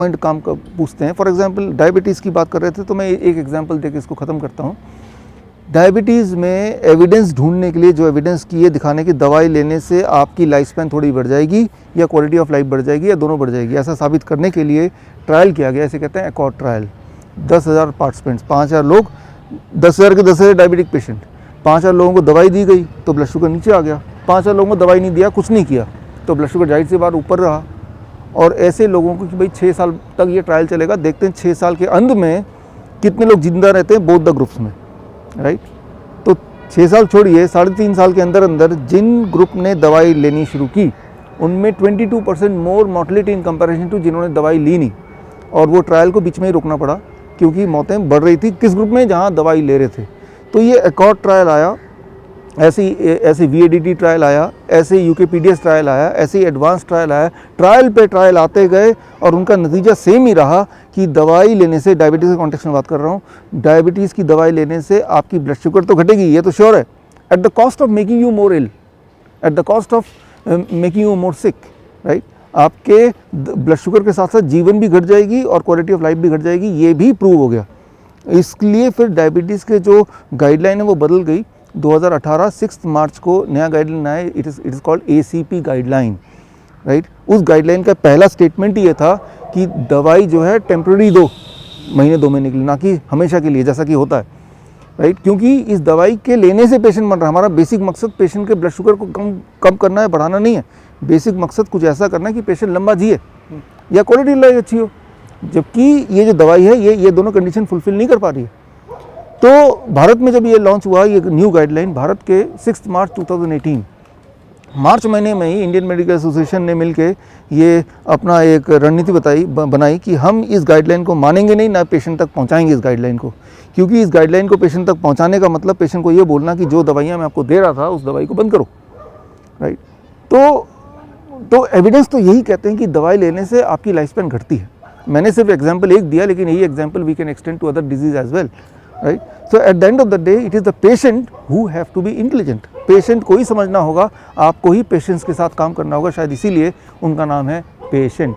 Point काम का पूछते हैं। फॉर एग्जांपल डायबिटीज़ की बात कर रहे थे तो मैं एक एग्जांपल देके इसको ख़त्म करता हूँ। डायबिटीज़ में एविडेंस ढूंढने के लिए जो एविडेंस की ये दिखाने की दवाई लेने से आपकी लाइफ स्पैन थोड़ी बढ़ जाएगी या क्वालिटी ऑफ लाइफ बढ़ जाएगी या दोनों बढ़ जाएगी, ऐसा साबित करने के लिए ट्रायल किया गया। इसे कहते हैं एकॉर्ड ट्रायल। 10,000 पार्टिसिपेंट्स, 5,000 लोग, 10,000 के 10,000 डायबिटिक पेशेंट। 5,000 लोगों को दवाई दी गई तो ब्लड शुगर नीचे आ गया। 5,000 लोगों को दवाई नहीं दिया, कुछ नहीं किया, तो ब्लड शुगर जाहिर सी बात ऊपर रहा। और ऐसे लोगों को कि भाई 6 साल तक ये ट्रायल चलेगा, देखते हैं 6 साल के अंत में कितने लोग जिंदा रहते हैं बोथ द ग्रुप्स में, राइट। तो 6 साल छोड़िए, 3.5 साल के अंदर अंदर जिन ग्रुप ने दवाई लेनी शुरू की उनमें 22% मोर मॉर्टेलिटी इन कंपैरिजन टू जिन्होंने दवाई ली नहीं। और वो ट्रायल को बीच में ही रोकना पड़ा क्योंकि मौतें बढ़ रही थी किस ग्रुप में, जहाँ दवाई ले रहे थे। तो ये एकॉर्ड ट्रायल आया, ऐसे VADT ट्रायल आया, ऐसे यूकेपीडियस ट्रायल आया, ऐसे एडवांस ट्रायल आया। ट्रायल पे ट्रायल आते गए और उनका नतीजा सेम ही रहा कि दवाई लेने से, डायबिटीज़ के कॉन्टेक्स्ट में बात कर रहा हूँ, डायबिटीज़ की दवाई लेने से आपकी ब्लड शुगर तो घटेगी, ये तो श्योर है, at the cost of making you more ill, at the cost of making you more sick, right. आपके ब्लड शुगर के साथ साथ जीवन भी घट जाएगी और क्वालिटी ऑफ लाइफ भी घट जाएगी, ये भी प्रूव हो गया। इसलिए फिर डायबिटीज़ के जो गाइडलाइन है वो बदल गई। 2018 6 मार्च को नया गाइडलाइन आया, it is called ACP guideline, right. उस गाइडलाइन का पहला स्टेटमेंट ये था कि दवाई जो है टेम्प्रेरी दो, महीने 2 महीने के लिए, ना कि हमेशा के लिए जैसा कि होता है, राइट। क्योंकि इस दवाई के लेने से पेशेंट मर रहा है। हमारा बेसिक मकसद पेशेंट के ब्लड शुगर को कम करना है, बढ़ाना नहीं है। बेसिक मकसद कुछ ऐसा करना है कि पेशेंट लंबा जिए या क्वालिटी लाइफ अच्छी हो, जबकि ये जो दवाई है ये दोनों कंडीशन फुलफिल नहीं कर पा रही है। तो भारत में जब ये लॉन्च हुआ, ये न्यू गाइडलाइन, भारत के 6 मार्च 2018 मार्च महीने में ही इंडियन मेडिकल एसोसिएशन ने मिलके ये अपना एक रणनीति बनाई कि हम इस गाइडलाइन को मानेंगे नहीं, ना पेशेंट तक पहुंचाएंगे इस गाइडलाइन को। क्योंकि इस गाइडलाइन को पेशेंट तक पहुंचाने का मतलब पेशेंट को ये बोलना कि जो दवाइयाँ मैं आपको दे रहा था उस दवाई को बंद करो, राइट। तो एविडेंस तो यही कहते हैं कि दवाई लेने से आपकी लाइफ स्पैन घटती है। मैंने सिर्फ एग्जाम्पल एक दिया, लेकिन यही example we can extend to other disease as well, right. So at the end of the day it is the patient who have to be intelligent. Patient को ही समझना होगा, आपको ही पेशेंस के साथ काम करना होगा, शायद इसीलिए उनका नाम है पेशेंट।